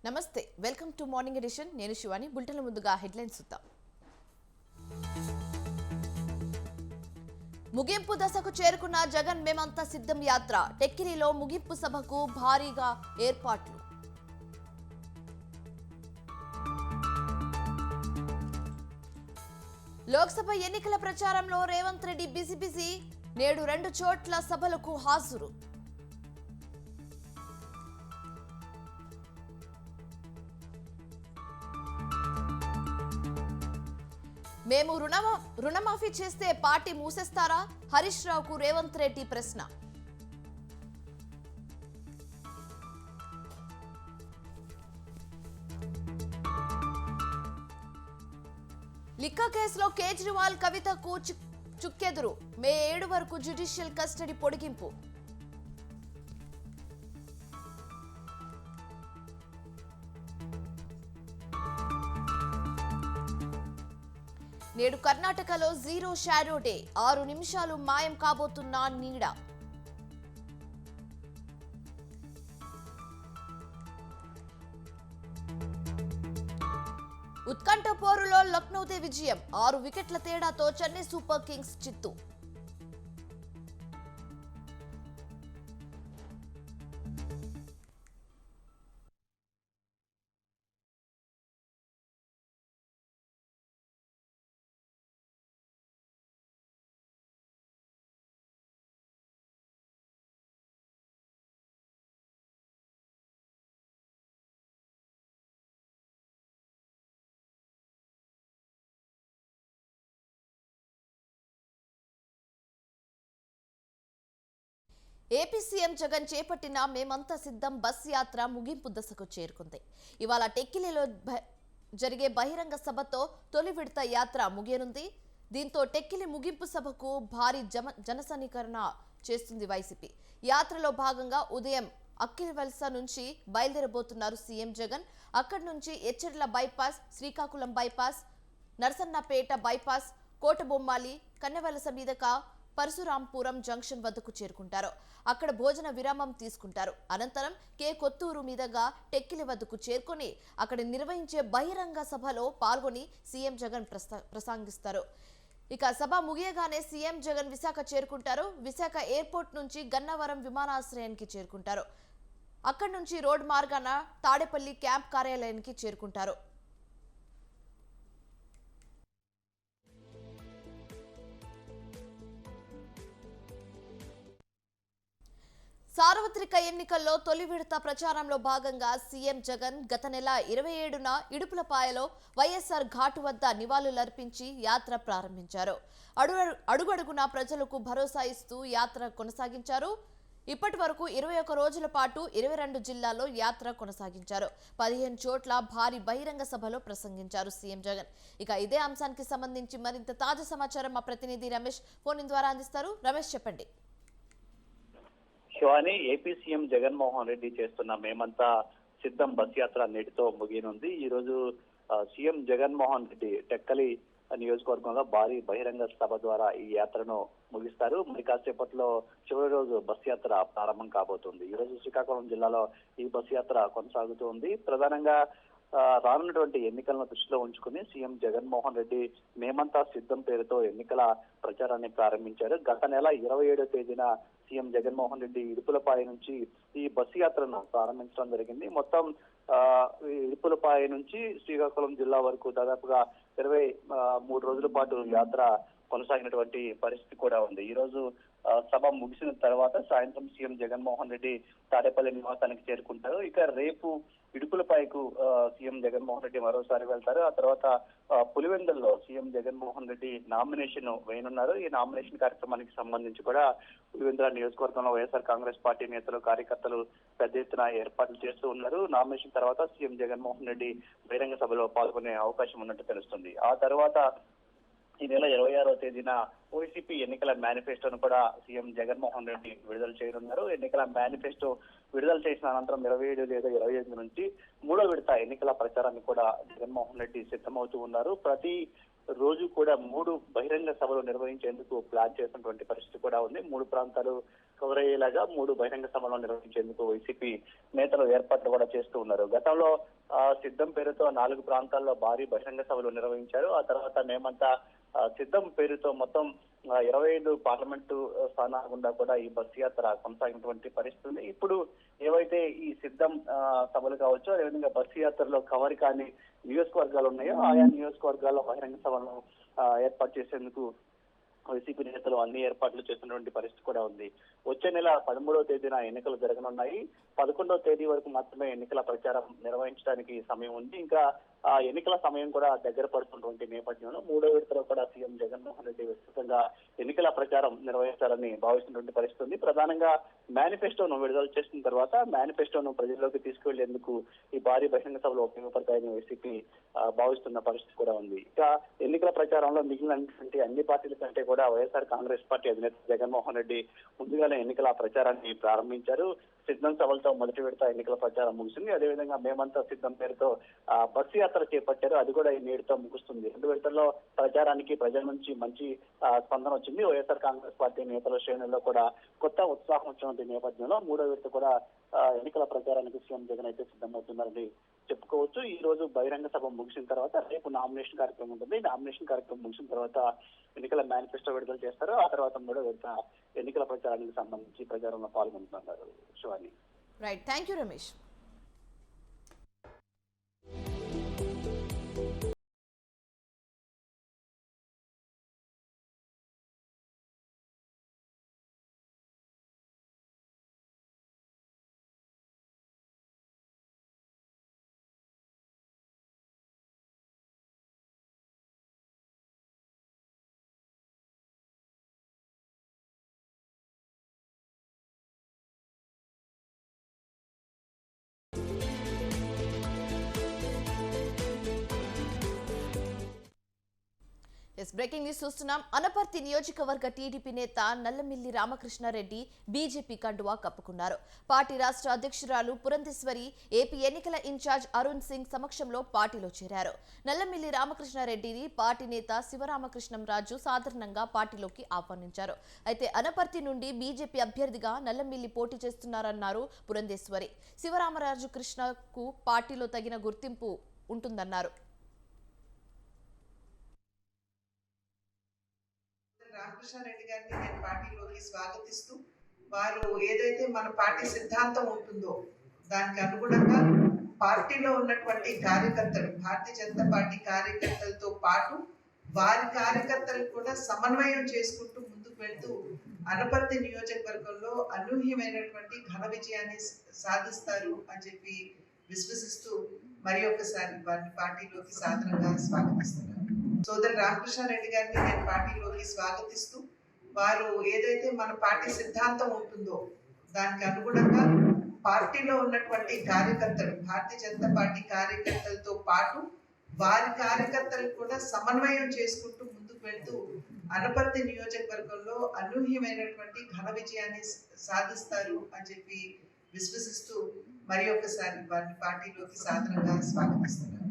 నమస్తే welcome to morning edition నేను Shivani bulletin ముందుగా హెడ్లైన్స్ చూద్దాం ముగింపు దశకు చేరుకున్న జగన్ మేమంతా సిద్ధం యాత్ర టెక్కిలిలో ముగింపు సభకు భారీగా ఏర్పాట్లు లోక్సభ ఎన్నికల ప్రచారంలో రేవంత్ రెడ్డి బిజీ నేడు 2 చోట్ల సభలకు హాజరు మేము రుణమాఫీ చేస్తే పార్టీ మూసేస్తారా హరీష్ రావుకు రేవంత్ రెడ్డి ప్రశ్న లిక్కర్ కేసులో కేజ్రీవాల్ కవితకు చుక్కెదురు మే 7 వరకు జ్యుడిషియల్ కస్టడీ పొడిగింపు నేడు కర్ణాటకలో జీరో షాడో డే 6 నిమిషాలు మాయం కాబోతున్న నీడ ఉత్కంఠ పోరులో లక్నోదే విజయం 6 వికెట్ల తేడాతో చెన్నై సూపర్ కింగ్స్ చిత్తు ఏపీ సీఎం జగన్ చేపట్టిన మేమంతా సిద్ధం బస్ యాత్ర ముగింపు దశకు చేరుకుంది. ఇవాళ టెక్కిలిలో జరిగే బహిరంగ సభతో తొలి విడత యాత్ర ముగియనుంది. దీంతో టెక్కిలి ముగింపు సభకు భారీ జనసమీకరణ చేస్తుంది వైసీపీ. యాత్రలో భాగంగా ఉదయం అక్కిలివలస నుంచి బయలుదేరబోతున్నారు సీఎం జగన్. అక్కడి నుంచి Etcherla bypass, Srikakulam bypass, Narasannapeta bypass, Kotabommali, Kannevalasa మీదుగా పరశురాంపురం జంక్షన్ వద్దకు చేరుకుంటారు. అక్కడ భోజన విరామం తీసుకుంటారు. అనంతరం కొత్తూరు మీదుగా టెక్కిలి వద్దకు చేరుకొని అక్కడ నిర్వహించే బహిరంగ సభలో పాల్గొని సీఎం జగన్ ప్రసంగిస్తారు. ఇక సభ ముగియగానే సీఎం జగన్ విశాఖ చేరుకుంటారు. విశాఖ ఎయిర్పోర్ట్ నుంచి గన్నవరం విమానాశ్రయానికి చేరుకుంటారు. అక్కడి నుంచి రోడ్ మార్గాన తాడేపల్లి క్యాంప్ కార్యాలయానికి చేరుకుంటారు. సార్వత్రిక ఎన్నికల్లో తొలి విడత ప్రచారంలో భాగంగా సీఎం జగన్ గత నెల 27న ఇడుపులపాయలో వైఎస్ఆర్ ఘాటు వద్ద నివాళులర్పించి యాత్ర ప్రారంభించారు. అడుగడుగునా ప్రజలకు భరోసా ఇస్తూ యాత్ర కొనసాగించారు. ఇప్పటి వరకు 21 రోజుల పాటు 22 జిల్లాల్లో యాత్ర కొనసాగించారు. 15 చోట్ల భారీ బహిరంగ సభలో ప్రసంగించారు సీఎం జగన్. ఇక ఇదే అంశానికి సంబంధించి మరింత తాజా సమాచారం మా ప్రతినిధి రమేష్ ఫోన్ ద్వారా అందిస్తారు. రమేష్ చెప్పండి. శివాని, ఏపీ సీఎం జగన్మోహన్ రెడ్డి చేస్తున్న మేమంతా సిద్ధం బస్ యాత్ర నేటితో ముగియనుంది. ఈ రోజు సీఎం జగన్మోహన్ రెడ్డి టెక్కలి నియోజకవర్గంలో భారీ బహిరంగ సభ ద్వారా ఈ యాత్రను ముగిస్తారు. మరి కాసేపట్లో చివరి రోజు బస్ యాత్ర ప్రారంభం కాబోతుంది. ఈ రోజు శ్రీకాకుళం జిల్లాలో ఈ బస్ యాత్ర కొనసాగుతుంది. ప్రధానంగా రానున్నటువంటి ఎన్నికలను దృష్టిలో ఉంచుకుని సీఎం జగన్మోహన్ రెడ్డి మేమంతా సిద్ధం పేరుతో ఎన్నికల ప్రచారాన్ని ప్రారంభించారు. గత నెల 27వ తేదీన సీఎం జగన్మోహన్ రెడ్డి ఇడుపులపాయ నుంచి ఈ బస్సు యాత్రను ప్రారంభించడం జరిగింది. మొత్తం ఇడుపులపాయ నుంచి శ్రీకాకుళం జిల్లా వరకు దాదాపుగా 23 రోజుల పాటు యాత్ర కొనసాగినటువంటి పరిస్థితి కూడా ఉంది. ఈ రోజు సభ ముగిసిన తర్వాత సాయంత్రం సీఎం జగన్మోహన్ రెడ్డి తాడేపల్లి నివాసానికి చేరుకుంటారు. ఇక రేపు ఇడుపులపాయకు సీఎం జగన్మోహన్ రెడ్డి మరోసారి వెళ్తారు. ఆ తర్వాత పులివెందుల్లో సీఎం జగన్మోహన్ రెడ్డి నామినేషన్ వేయనున్నారు. ఈ నామినేషన్ కార్యక్రమానికి సంబంధించి కూడా పులివెందుల నియోజకవర్గంలో వైఎస్ఆర్ కాంగ్రెస్ పార్టీ నేతలు, కార్యకర్తలు పెద్ద ఎత్తున ఏర్పాట్లు చేస్తూ ఉన్నారు. నామినేషన్ తర్వాత సీఎం జగన్మోహన్ రెడ్డి బహిరంగ సభలో పాల్గొనే అవకాశం ఉన్నట్టు తెలుస్తుంది. ఆ తర్వాత ఈ నెల 26వ తేదీన వైసీపీ ఎన్నికల మేనిఫెస్టోను కూడా సీఎం జగన్మోహన్ రెడ్డి విడుదల చేయనున్నారు. ఎన్నికల మేనిఫెస్టో విడుదల చేసిన అనంతరం 27 లేదా 28 నుంచి 3వ విడత ఎన్నికల ప్రచారాన్ని కూడా జగన్మోహన్ రెడ్డి సిద్ధమవుతూ ఉన్నారు. ప్రతి రోజు కూడా 3 బహిరంగ సభలు నిర్వహించేందుకు ప్లాన్ చేసినటువంటి పరిస్థితి కూడా ఉంది. 3 ప్రాంతాలు కవర్ అయ్యేలాగా 3 బహిరంగ సభలు నిర్వహించేందుకు వైసీపీ నేతలు ఏర్పాట్లు కూడా చేస్తూ ఉన్నారు. గతంలో సిద్ధం పేరుతో 4 ప్రాంతాల్లో భారీ బహిరంగ సభలు నిర్వహించారు. ఆ తర్వాత మేమంతా సిద్ధం పేరుతో మొత్తం 25 పార్లమెంటు స్థానాల గుండా కూడా ఈ బస్సు యాత్ర కొనసాగినటువంటి పరిస్థితి ఉంది. ఇప్పుడు ఏవైతే ఈ సిద్ధం సభలు కావచ్చు, అదేవిధంగా బస్సు యాత్రలో కవర్ కాని నియోజకవర్గాలు ఉన్నాయో ఆయా నియోజకవర్గాల్లో బహిరంగ సభలను ఏర్పాటు చేసేందుకు వైసీపీ నేతలు అన్ని ఏర్పాట్లు చేసినటువంటి పరిస్థితి కూడా ఉంది. వచ్చే నెల 13వ తేదీన ఎన్నికలు జరగనున్నాయి. 11వ తేదీ వరకు మాత్రమే ఎన్నికల ప్రచారం నిర్వహించడానికి సమయం ఉంది. ఇంకా ఎన్నికల సమయం కూడా దగ్గర పడుతున్నటువంటి నేపథ్యంలో 3వ విడతలో కూడా సీఎం జగన్మోహన్ రెడ్డి విస్తృతంగా ఎన్నికల ప్రచారం నిర్వహించాలని భావిస్తున్నటువంటి పరిస్థితి ఉంది. ప్రధానంగా మేనిఫెస్టోను విడుదల చేసిన తర్వాత మేనిఫెస్టోను ప్రజల్లోకి తీసుకువెళ్లేందుకు ఈ భారీ బహిరంగ సభలు ఉపయోగపడతాయని వైసీపీ భావిస్తున్న పరిస్థితి కూడా ఉంది. ఇక ఎన్నికల ప్రచారంలో మిగిలినటువంటి అన్ని పార్టీల కంటే కూడా వైఎస్ఆర్ కాంగ్రెస్ పార్టీ అధినేత జగన్మోహన్ రెడ్డి ముందుగానే ఎన్నికల ప్రచారాన్ని ప్రారంభించారు. సిద్ధం సభలతో మొదటి విడత ఎన్నికల ప్రచారం ముగిసింది. అదేవిధంగా మేమంతా సిద్ధం పేరుతో బస్సు యాత్ర చేపట్టారు. అది కూడా ఈ నేటితో ముగుస్తుంది. 2 విడతల్లో ప్రచారానికి ప్రజల నుంచి మంచి స్పందన వచ్చింది. వైఎస్ఆర్ కాంగ్రెస్ పార్టీ నేతల శ్రేణుల్లో కూడా కొత్త ఉత్సాహం వచ్చినటువంటి నేపథ్యంలో 3వ విడత కూడా ఎన్నికల ప్రచారానికి సీఎం జగన్ అయితే సిద్ధమవుతున్నారని చెప్పుకోవచ్చు. ఈ రోజు బహిరంగ సభ ముగిసిన తర్వాత రేపు నామినేషన్ కార్యక్రమం ఉంటుంది. నామినేషన్ కార్యక్రమం ముగిసిన తర్వాత ఎన్నికల మేనిఫెస్టో విడుదల చేస్తారు. ఆ తర్వాత 3వ విడత ఎన్నికల ప్రచారానికి సంబంధించి ప్రచారంలో పాల్గొంటున్నారు. Shivani. Right, thank you Ramesh. Breaking news చూస్తున్నాం. అనపర్తి నియోజకవర్గ టీడీపీ నేత నల్లమిల్లి రామకృష్ణారెడ్డి బీజేపీ కండువా కప్పుకున్నారు. పార్టీ రాష్ట్ర అధ్యక్షురాలు పురంధేశ్వరి, ఏపీ ఎన్నికల ఇన్ఛార్జ్ అరుణ్ సింగ్ సమక్షంలో పార్టీలో చేరారు. నల్లమిల్లి రామకృష్ణారెడ్డిని పార్టీ నేత శివరామకృష్ణంరాజు సాధారణంగా పార్టీలోకి ఆహ్వానించారు. అయితే అనపర్తి నుండి బీజేపీ అభ్యర్థిగా నల్లమిల్లి పోటీ చేస్తున్నారన్నారు పురంధేశ్వరి. శివరామరాజు కృష్ణకు పార్టీలో తగిన గుర్తింపు ఉంటుందన్నారు. రామకృష్ణారెడ్డి గారిని నేను పార్టీలోకి స్వాగతిస్తూ, వారు ఏదైతే మన పార్టీ సిద్ధాంతం ఉంటుందో దానికి అనుగుణంగా పార్టీలో ఉన్నటువంటి కార్యకర్తలు, భారతీయ జనతా పార్టీ కార్యకర్తలతో పాటు వారి కార్యకర్తలు కూడా సమన్వయం చేసుకుంటూ ముందుకు వెళ్తూ అనపర్తి నియోజకవర్గంలో అనూహ్యమైనటువంటి ఘన విజయాన్ని సాధిస్తారు అని చెప్పి విశ్వసిస్తూ మరి ఒకసారి వారిని పార్టీలోకి సాధారణంగా స్వాగతిస్తున్నారు. సోదరు రామకృష్ణారెడ్డి గారిని నేను పార్టీలోకి స్వాగతిస్తూ, వారు ఏదైతే మన పార్టీ సిద్ధాంతం ఉంటుందో దానికి అనుగుణంగా పార్టీలో ఉన్నటువంటి కార్యకర్తలు, భారతీయ జనతా పార్టీ కార్యకర్తలతో పాటు వారి కార్యకర్తలు కూడా సమన్వయం చేసుకుంటూ ముందుకు వెళ్తూ అనపర్తి నియోజకవర్గంలో అనూహ్యమైనటువంటి ఘన విజయాన్ని సాధిస్తారు అని చెప్పి విశ్వసిస్తూ మరి ఒకసారి వారిని పార్టీలోకి సాధారణంగా స్వాగతిస్తున్నారు.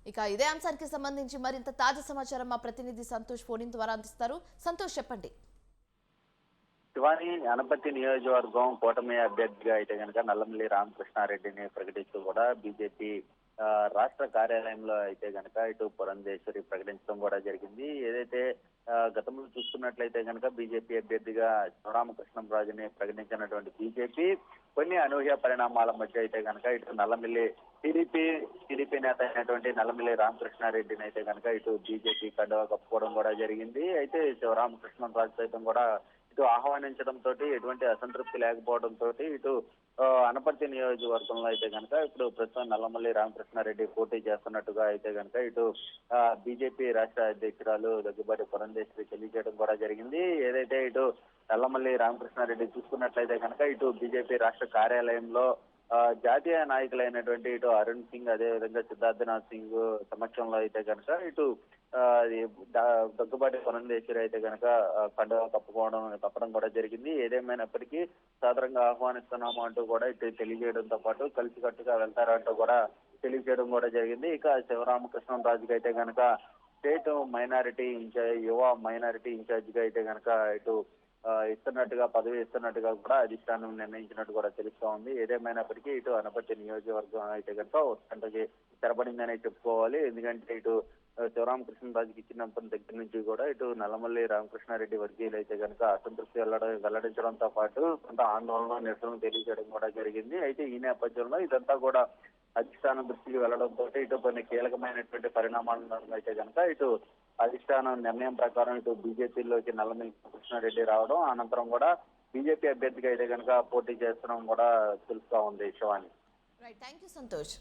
ఇక ఇదే అంశానికి సంబంధించి మరింత తాజా సమాచారం మా ప్రతినిధి సంతోష్ ఫోన్ ద్వారా అందిస్తారు. సంతోష్, చెప్పండి. శివాని, అనపర్తి నియోజకవర్గం కూటమి అభ్యర్థిగా అయితే కనుక నల్లమిల్లి రామకృష్ణారెడ్డిని ప్రకటిస్తూ కూడా బీజేపీ రాష్ట్ర కార్యాలయంలో అయితే కనుక ఇటు పురంధేశ్వరి ప్రకటించడం కూడా జరిగింది. ఏదైతే గతంలో చూస్తున్నట్లయితే కనుక బీజేపీ అభ్యర్థిగా శివరామకృష్ణంరాజుని ప్రకటించినటువంటి బీజేపీ కొన్ని అనూహ్య పరిణామాల మధ్య అయితే కనుక ఇటు నల్లమిల్లి టీడీపీ నేత అయినటువంటి నల్లమిల్లి రామకృష్ణారెడ్డిని అయితే కనుక ఇటు బీజేపీ కండువా కప్పుకోవడం కూడా జరిగింది. అయితే శివరామకృష్ణంరాజు సైతం కూడా ఇటు ఆహ్వానించడంతో ఎటువంటి అసంతృప్తి లేకపోవడంతో ఇటు అనపర్తి నియోజకవర్గంలో అయితే కనుక ఇప్పుడు ప్రస్తుతం నల్లమల్లి రామకృష్ణారెడ్డి పోటీ చేస్తున్నట్టుగా అయితే కనుక ఇటు బీజేపీ రాష్ట్ర అధ్యక్షురాలు దగ్గుబాటి పురంధేశ్వరి తెలియజేయడం కూడా జరిగింది. ఏదైతే ఇటు నల్లమల్లి రామకృష్ణారెడ్డి చూసుకున్నట్లయితే కనుక ఇటు బీజేపీ రాష్ట్ర కార్యాలయంలో జాతీయ నాయకులైనటువంటి ఇటు అరుణ్ సింగ్ అదేవిధంగా సిద్ధార్థనాథ్ సింగ్ సమక్షంలో అయితే కనుక ఇటు దగ్గుబాటి పురంధేశ్వరి అయితే కనుక పండుగ తప్పడం కూడా జరిగింది. ఏదేమైనప్పటికీ సాధారణంగా ఆహ్వానిస్తున్నాము అంటూ కూడా ఇటు తెలియజేయడంతో పాటు కలిసికట్టుగా వెళ్తారంటూ కూడా తెలియజేయడం కూడా జరిగింది. ఇక శివరామకృష్ణరాజుకి అయితే కనుక స్టేట్ మైనారిటీ ఇన్ఛార్జ్ యువ మైనారిటీ ఇన్ఛార్జ్ గా అయితే కనుక ఇటు పదవి ఇస్తున్నట్టుగా కూడా అధిష్టానం నిర్ణయించినట్టు కూడా తెలుస్తా ఉంది. ఏదేమైనప్పటికీ ఇటు అనపర్తి నియోజకవర్గం అయితే కనుక ఉత్కంఠకి తెరపడిందనే చెప్పుకోవాలి. ఎందుకంటే ఇటు శివరామకృష్ణరాజుకి ఇచ్చినప్పటి దగ్గర నుంచి కూడా ఇటు నల్లమల్లి రామకృష్ణారెడ్డి వర్గీయులు అయితే కనుక అసంతృప్తి వెల్లడించడంతో పాటు కొంత ఆందోళన నిరసన తెలియజేయడం కూడా జరిగింది. అయితే ఈ నేపథ్యంలో ఇదంతా కూడా అధిష్టానం దృష్టికి వెళ్లడంతో ఇటు కొన్ని కీలకమైనటువంటి పరిణామాలను అయితే కనుక ఇటు అధిష్టానం నిర్ణయం ప్రకారం ఇటు బీజేపీలోకి నల్లమల్లి కృష్ణారెడ్డి రావడం, అనంతరం కూడా బీజేపీ అభ్యర్థిగా అయితే కనుక పోటీ చేస్తడం కూడా తెలుస్తా ఉంది. Shivani. Right, thank you Santosh.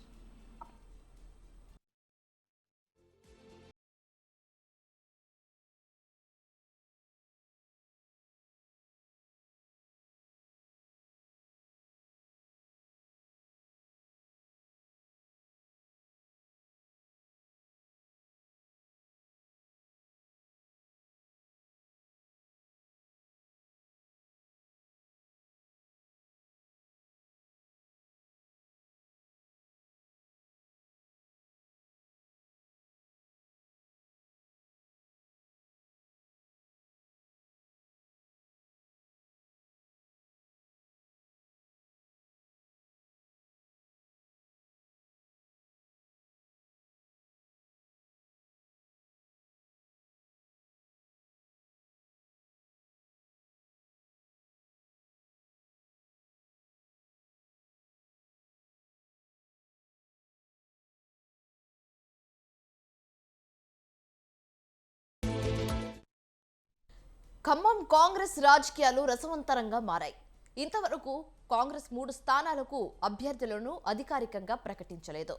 Khammam Congress రాజకీయాలు రసవంతరంగా మారాయి. ఇంతవరకు కాంగ్రెస్ 3 స్థానాలకు అభ్యర్థులను అధికారికంగా ప్రకటించలేదు.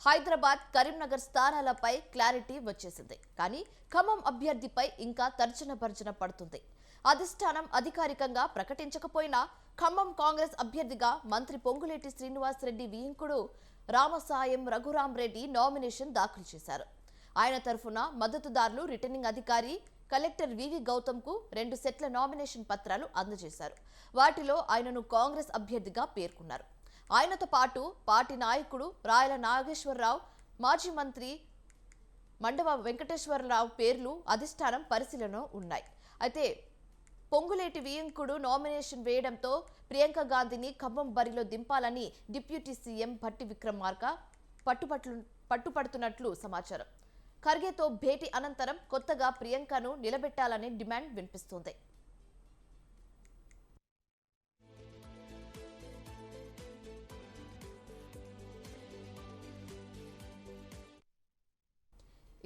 హైదరాబాద్, కరీంనగర్ స్థానాలపై క్లారిటీ వచ్చేసింది. కానీ ఖమ్మం అభ్యర్థిపై ఇంకా తర్జన భర్జన పడుతుంది. అధిష్టానం అధికారికంగా ప్రకటించకపోయినా ఖమ్మం కాంగ్రెస్ అభ్యర్థిగా మంత్రి పొంగులేటి శ్రీనివాసరెడ్డి వియంకుడు రామసాయం రఘురాం రెడ్డి నామినేషన్ దాఖలు చేశారు. ఆయన తరఫున మద్దతుదారులు రిటర్నింగ్ అధికారి కలెక్టర్ వివి గౌతమ్ కు 2 సెట్ల నామినేషన్ పత్రాలు అందజేశారు. వాటిలో ఆయనను కాంగ్రెస్ అభ్యర్థిగా పేర్కొన్నారు. ఆయనతో పాటు పార్టీ నాయకుడు రాయల నాగేశ్వరరావు, మాజీ మంత్రి మండవ వెంకటేశ్వరరావు పేర్లు అధిష్టానం పరిశీలనలో ఉన్నాయి. అయితే పొంగులేటి వియంకుడు నామినేషన్ వేయడంతో ప్రియాంక గాంధీని ఖమ్మం బరిలో దింపాలని డిప్యూటీ సీఎం భట్టి విక్రమార్క పట్టుపడుతున్నట్లు సమాచారం. ఖర్గేతో భేటీ అనంతరం కొత్తగా ప్రియాంకను నిలబెట్టాలనే డిమాండ్ వినిపిస్తోంది.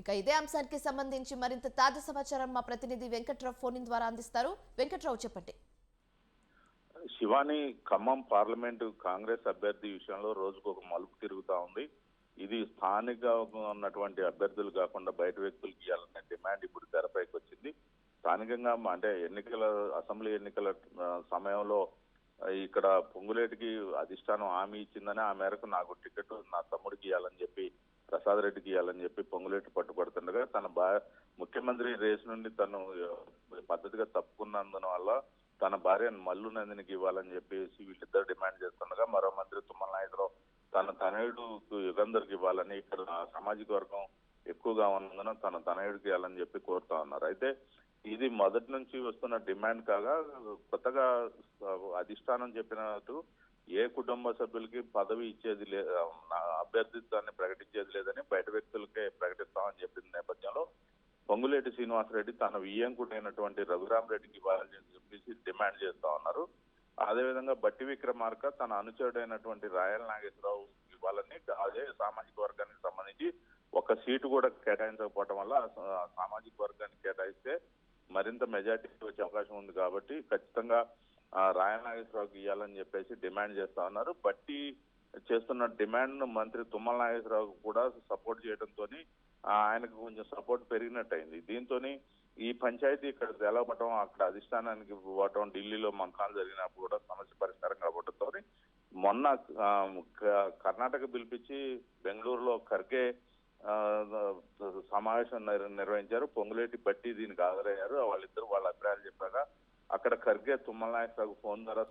ఇక ఇదే అంశానికి సంబంధించి మరింత తాజా సమాచారం మా ప్రతినిధి వెంకట్రావు ఫోన్ ద్వారా అందిస్తారు. వెంకట్రావు, చెప్పండి. శివాని, ఖమ్మం పార్లమెంటు కాంగ్రెస్ అభ్యర్థి విషయంలో రోజుకు ఒక మలుపు తిరుగుతా ఉంది. ఇది స్థానికంగా ఉన్నటువంటి అభ్యర్థులు కాకుండా బయట వ్యక్తులకు ఇవ్వాలనే డిమాండ్ ఇప్పుడు తెరపైకి వచ్చింది. స్థానికంగా అంటే అసెంబ్లీ ఎన్నికల సమయంలో ఇక్కడ పొంగులేటికి అధిష్టానం హామీ ఇచ్చిందని, ఆ మేరకు నాకు టికెట్ నా తమ్ముడికి ఇవ్వాలని చెప్పి, ప్రసాద్ రెడ్డికి ఇవ్వాలని చెప్పి పొంగులేటి పట్టుబడుతుండగా తన ముఖ్యమంత్రి రేసు నుండి తను పద్ధతిగా తప్పుకున్నందున వల్ల తన భార్య మల్లు నందినికి ఇవ్వాలని చెప్పేసి వీళ్ళిద్దరు డిమాండ్ చేస్తుండగా, మరో మంత్రి తుమ్మల నాయకరావు తన తనయుడు యుగంధర్కి ఇవ్వాలని, ఇక్కడ సామాజిక వర్గం ఎక్కువగా ఉన్నందున తన తనయుడికి ఇవ్వాలని చెప్పి కోరుతా ఉన్నారు. అయితే ఇది మొదటి నుంచి వస్తున్న డిమాండ్ కాగా కొత్తగా అధిష్టానం చెప్పినట్టు ఏ కుటుంబ సభ్యులకి పదవి ఇచ్చేది అభ్యర్థిత్వాన్ని ప్రకటించేది లేదని బయట వ్యక్తులకే ప్రకటిస్తామని చెప్పిన నేపథ్యంలో పొంగులేటి శ్రీనివాసరెడ్డి తన వియ్యంకుడైనటువంటి రఘురాం రెడ్డికి ఇవ్వాలని చెప్పేసి డిమాండ్ చేస్తా ఉన్నారు. అదేవిధంగా బట్టి విక్రమార్క తన అనుచరుడైనటువంటి రాయల నాగేశ్వరరావు ఇవ్వాలని, అదే సామాజిక వర్గానికి సంబంధించి ఒక సీటు కూడా కేటాయించకపోవడం వల్ల సామాజిక వర్గానికి కేటాయిస్తే మరింత మెజార్టీ వచ్చే అవకాశం ఉంది కాబట్టి ఖచ్చితంగా రాయల నాగేశ్వరరావుకి ఇవ్వాలని చెప్పేసి డిమాండ్ చేస్తా ఉన్నారు. బట్టి చేస్తున్న డిమాండ్ ను మంత్రి తుమ్మల నాగేశ్వరరావు కూడా సపోర్ట్ చేయడంతో ఆయనకు కొంచెం సపోర్ట్ పెరిగినట్టయింది. దీంతో ఈ పంచాయతీ ఇక్కడ తెలవటం, అక్కడ అధిష్టానానికి పోవటం, ఢిల్లీలో మంత్రాలు జరిగినప్పుడు కూడా సమస్య పరిష్కారం కాబట్టడంతో మొన్న కర్ణాటక పిలిపించి బెంగళూరులో ఖర్గే సమావేశం నిర్వహించారు. పొంగులేటి బట్టి దీనికి హాజరయ్యారు. వాళ్ళిద్దరు వాళ్ళ అభిప్రాయాలు చెప్పాక అక్కడ ఖర్గే తుమ్మల నాయకరావు ఫోన్ ద్వారా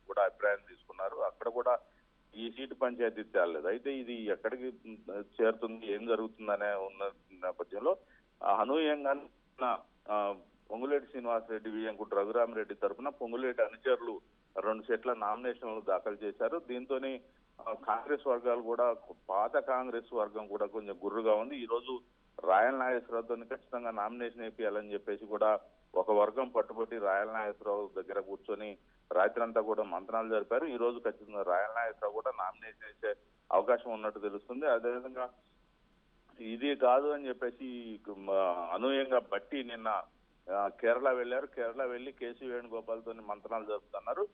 కూడా అభిప్రాయం తీసుకున్నారు. అక్కడ కూడా ఈ సీటు పంచాయతీ తేలలేదు. అయితే ఇది ఎక్కడికి చేరుతుంది, ఏం జరుగుతుందనే ఉన్న నేపథ్యంలో అనూహ్యంగా పొంగులేటి శ్రీనివాసరెడ్డి, వియ్యంకుటి రఘురామరెడ్డి తరఫున పొంగులేటి అనుచరులు 2 సెట్ల నామినేషన్లు దాఖలు చేశారు. దీంతో కాంగ్రెస్ వర్గాలు కూడా, పాత కాంగ్రెస్ వర్గం కూడా కొంచెం గుర్రుగా ఉంది. ఈ రోజు రాయల నాగేశ్వరరావుతో ఖచ్చితంగా నామినేషన్ వేయాలని చెప్పేసి కూడా ఒక వర్గం పట్టుబట్టి రాయల నాగేశ్వరరావు దగ్గర కూర్చొని రాత్రి అంతా కూడా మంత్రాలు జరిపారు. ఈ రోజు ఖచ్చితంగా రాయల నాగేశ్వరరావు కూడా నామినేషన్ వేసే అవకాశం ఉన్నట్టు తెలుస్తుంది. అదేవిధంగా ఇది కాదు అని చెప్పేసి అనూహ్యంగా బట్టి నిన్న కేరళ వెళ్ళారు. కేరళ వెళ్ళి కేసీ వేణుగోపాల్తో మంత్రాలు జరుపుతున్నారు.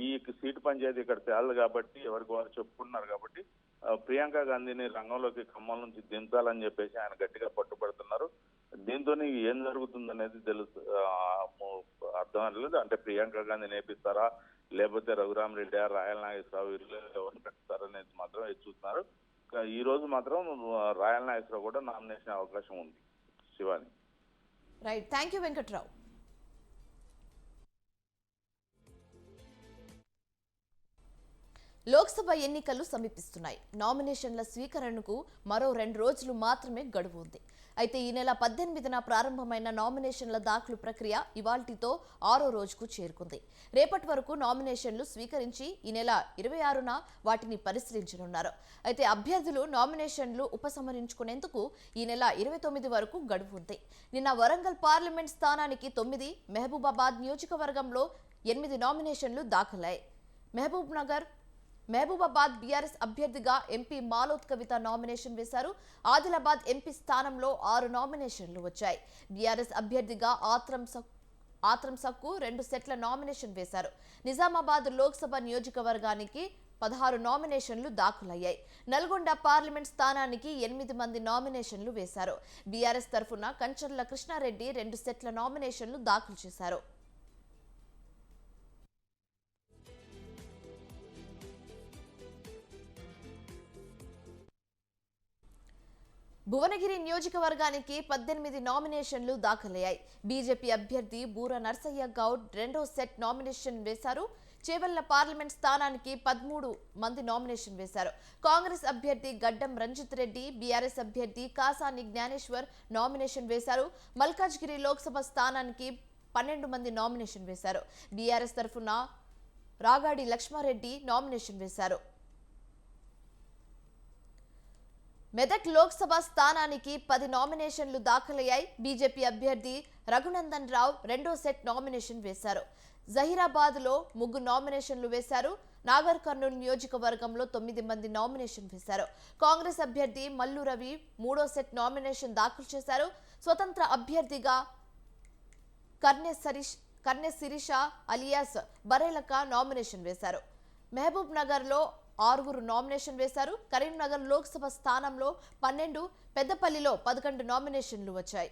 ఈ సీటు పంచాయతీ ఇక్కడ తేలదు కాబట్టి ఎవరికి వారు చెప్పుకుంటున్నారు కాబట్టి ప్రియాంక గాంధీని రంగంలోకి ఖమ్మం నుంచి దించాలని చెప్పేసి ఆయన గట్టిగా పట్టుబడుతున్నారు. దీంతో ఏం జరుగుతుంది అనేది అర్థం లేదు. అంటే ప్రియాంక గాంధీ నేపిస్తారా, లేకపోతే రఘురామరెడ్డి, రాయల నాగేశ్వరరావు ఎవరిని పెడతారనేది మాత్రం చూస్తున్నారు. ఈ రోజు మాత్రం రాయల నాగేశ్వరరావు కూడా నామినేషన్ అవకాశం ఉంది. Shivani. Right, thank you Venkatrao. Lok Sabha ఎన్నికలు సమీపిస్తున్నాయి. నామినేషన్ల స్వీకరణకు మరో 2 రోజులు మాత్రమే గడువు ఉంది. అయితే ఈ నెల 18న ప్రారంభమైన నామినేషన్ల దాఖలు ప్రక్రియ ఇవాల్టితో 6వ రోజుకు చేరుకుంది. రేపటి వరకు నామినేషన్లు స్వీకరించి ఈ నెల 26న వాటిని పరిశీలించనున్నారు. అయితే అభ్యర్థులు నామినేషన్లు ఉపసంహరించుకునేందుకు ఈ నెల 29 వరకు గడువు ఉంది. నిన్న వరంగల్ పార్లమెంట్ స్థానానికి 9, మహబూబాబాద్ నియోజకవర్గంలో 8 నామినేషన్లు దాఖలయ్యాయి. మహబూబాబాద్ బీఆర్ఎస్ అభ్యర్థిగా ఎంపీ మాలోత్ కవిత నామినేషన్ వేశారు. ఆదిలాబాద్ ఎంపీ స్థానంలో 6 నామినేషన్లు వచ్చాయి. బీఆర్ఎస్ అభ్యర్థిగా ఆత్రం సక్కు 2 సెట్ల నామినేషన్ వేశారు. నిజామాబాద్ లోక్సభ నియోజకవర్గానికి 16 నామినేషన్లు దాఖలయ్యాయి. నల్గొండ పార్లమెంట్ స్థానానికి 8 మంది నామినేషన్లు వేశారు. బీఆర్ఎస్ తరఫున కంచర్ల కృష్ణారెడ్డి 2 సెట్ల నామినేషన్లు దాఖలు చేశారు. భువనగిరి నియోజకవర్గానికి 18 నామినేషన్లు దాఖలయ్యాయి. బీజేపీ అభ్యర్థి బూర నర్సయ్య గౌడ్ 2వ సెట్ నామినేషన్ వేశారు. చేవెళ్ల పార్లమెంట్ స్థానానికి 13 మంది నామినేషన్ వేశారు. కాంగ్రెస్ అభ్యర్థి గడ్డం రంజిత్ రెడ్డి, బీఆర్ఎస్ అభ్యర్థి కాసాని జ్ఞానేశ్వర్ నామినేషన్ వేశారు. మల్కాజ్గిరి లోక్సభ స్థానానికి 12 మంది నామినేషన్ వేశారు. బీఆర్ఎస్ తరఫున రాగాడి లక్ష్మారెడ్డి నామినేషన్ వేశారు. మెదక్ లోక్సభ స్థానానికి 10 నామినేషన్లు దాఖలయ్యాయి. బీజేపీ అభ్యర్థి రఘునందన్ రావు 2వ సెట్ నామినేషన్ వేశారు. జహీరాబాద్ లో 3 నామినేషన్లు వేశారు. నాగర్ కర్నూలు నియోజకవర్గంలో 9 మంది నామినేషన్ వేశారు. కాంగ్రెస్ అభ్యర్థి మల్లు రవి 3వ సెట్ నామినేషన్ దాఖలు చేశారు. స్వతంత్ర అభ్యర్థిగా కర్నె శిరీష అలియాస్ బరేలక నామినేషన్ వేశారు. మహబూబ్ నగర్ లో 6 నామినేషన్ వేశారు. కరీంనగర్ లోక్సభ స్థానంలో 12, పెద్దపల్లిలో 11 నామినేషన్లు వచ్చాయి.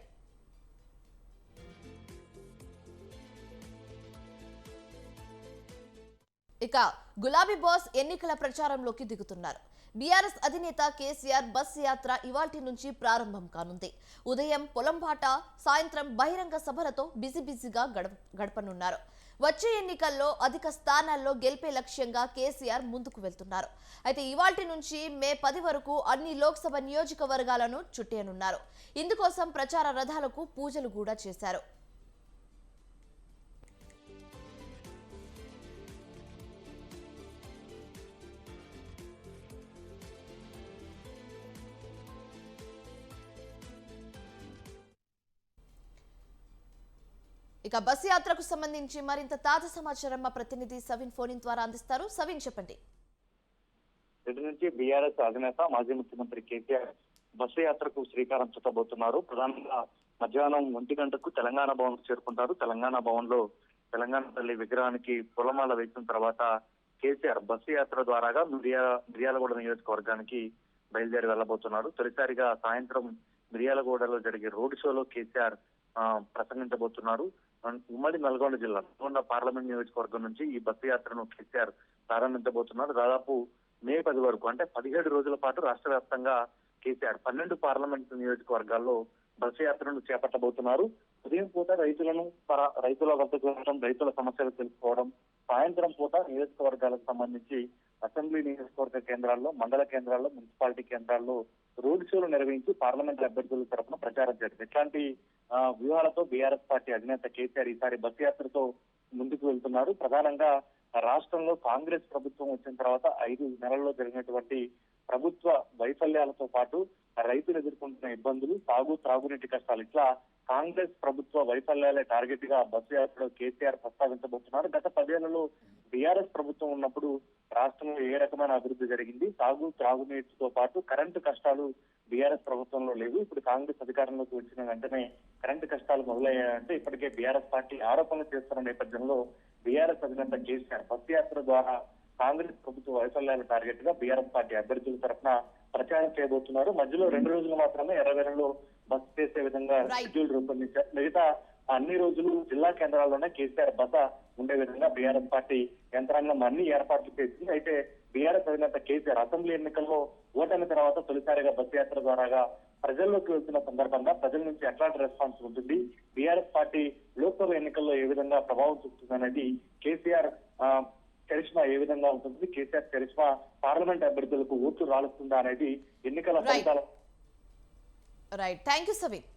ఇక గులాబీ బాస్ ఎన్నికల ప్రచారంలోకి దిగుతున్నారు. బీఆర్ఎస్ అధినేత కేసీఆర్ బస్ యాత్ర ఇవాల్టి నుంచి ప్రారంభం కానుంది. ఉదయం పొలంబాట, సాయంత్రం బహిరంగ సభలతో బిజీగా గడపనున్నారు. వచ్చే ఎన్నికల్లో అధిక స్థానాల్లో గెలిపే లక్ష్యంగా కేసీఆర్ ముందుకు వెళ్తున్నారు. అయితే ఇవాల్టి నుంచి మే 10 వరకు అన్ని లోక్సభ నియోజకవర్గాలను చుట్టేనున్నారు. ఇందుకోసం ప్రచార రథాలకు పూజలు కూడా చేశారు. ఇక బస్ యాత్రకు సంబంధించి మరింత తాజా సమాచారం మా ప్రతినిధి సవిన్ ఫోన్ ద్వారా అందిస్తారు. సవిన్, చెప్పండి. ఇటు నుంచి బీఆర్ఎస్ అధినేత మాజీ ముఖ్యమంత్రి కేసీఆర్ బస్సు యాత్రకు శ్రీకారం చుట్టబోతున్నారు. ప్రధానంగా మధ్యాహ్నం 1 గంటకు తెలంగాణ భవన్ చేరుకుంటారు. తెలంగాణ భవన్ లో తెలంగాణ తల్లి విగ్రహానికి పూలమాల వేసిన తర్వాత కేసీఆర్ బస్సు యాత్ర ద్వారాగా మిర్యాలగూడ నియోజకవర్గానికి బయలుదేరి వెళ్లబోతున్నారు. తొలిసారిగా సాయంత్రం మిర్యాలగూడలో జరిగే రోడ్ షోలో కేసీఆర్ ప్రసంగించబోతున్నారు. ఉమ్మడి నల్గొండ జిల్లా నల్గొండ పార్లమెంట్ నియోజకవర్గం నుంచి ఈ బస్సు యాత్రను కేసీఆర్ ప్రారంభించబోతున్నారు. దాదాపు మే 10 వరకు అంటే 17 రోజుల పాటు రాష్ట్ర వ్యాప్తంగా కేసీఆర్ 12 పార్లమెంట్ నియోజకవర్గాల్లో బస్సు యాత్రను చేపట్టబోతున్నారు. ఉదయం పూట రైతుల వద్దకు వెళ్ళడం, రైతుల సమస్యలు తెలుసుకోవడం, సాయంత్రం పూట నియోజకవర్గాలకు సంబంధించి అసెంబ్లీ నియోజకవర్గ కేంద్రాల్లో, మండల కేంద్రాల్లో, మున్సిపాలిటీ కేంద్రాల్లో రోడ్ షోలు నిర్వహించి పార్లమెంట్ అభ్యర్థుల తరఫున ప్రచారం చేస్తారు. ఇట్లాంటి వ్యూహాలతో బీఆర్ఎస్ పార్టీ అధినేత కేసీఆర్ ఈసారి బస్సు యాత్రతో ముందుకు వెళ్తున్నారు. ప్రధానంగా రాష్ట్రంలో కాంగ్రెస్ ప్రభుత్వం వచ్చిన తర్వాత 5 నెలల్లో జరిగినటువంటి ప్రభుత్వ వైఫల్యాలతో పాటు రైతులు ఎదుర్కొంటున్న ఇబ్బందులు, త్రాగునీటి కష్టాలు, ఇట్లా కాంగ్రెస్ ప్రభుత్వ వైఫల్యాలే టార్గెట్ గా బస్సు యాత్రలో కేసీఆర్ ప్రస్తావించబోతున్నారు. గత 10 ఏళ్లలో బీఆర్ఎస్ ప్రభుత్వం ఉన్నప్పుడు రాష్ట్రంలో ఏ రకమైన అభివృద్ధి జరిగింది, త్రాగునీటితో పాటు కరెంటు కష్టాలు బీఆర్ఎస్ ప్రభుత్వంలో లేవు. ఇప్పుడు కాంగ్రెస్ అధికారంలోకి వచ్చిన వెంటనే కరెంటు కష్టాలు మొదలయ్యాయంటే ఇప్పటికే బీఆర్ఎస్ పార్టీ ఆరోపణలు చేస్తున్న నేపథ్యంలో బీఆర్ఎస్ అధినేత కేసీఆర్ బస్సు యాత్ర ద్వారా కాంగ్రెస్ ప్రభుత్వ వైఫల్యాల టార్గెట్ గా బీఆర్ఎస్ పార్టీ అభ్యర్థుల తరఫున ప్రచారం చేయబోతున్నారు. మధ్యలో 2 రోజులు మాత్రమే ఎర్రవెల్లిలో బస్సు చేసే విధంగా షెడ్యూల్ రూపొందించారు. మిగతా అన్ని రోజులు జిల్లా కేంద్రాల్లోనే కేసీఆర్ బస ఉండే విధంగా బీఆర్ఎస్ పార్టీ యంత్రాంగం అన్ని ఏర్పాట్లు చేసింది. అయితే బీఆర్ఎస్ అధినేత కేసీఆర్ అసెంబ్లీ ఎన్నికల్లో ఓటమి తర్వాత తొలిసారిగా బస్సు యాత్ర ద్వారా ప్రజల్లోకి వెళ్తున్న సందర్భంగా ప్రజల నుంచి ఎట్లాంటి రెస్పాన్స్ ఉంటుంది, బీఆర్ఎస్ పార్టీ లోక్సభ ఎన్నికల్లో ఏ విధంగా ప్రభావం చూపుతుంది అనేది, కేసీఆర్ చరిష్మా ఏ విధంగా ఉంటుంది, కేసీఆర్ చరిష్మా పార్లమెంట్ అభ్యర్థులకు ఓట్లు రాలుస్తుందా అనేది ఎన్నికల ఫలితాల రైట్. Thank you Saveen.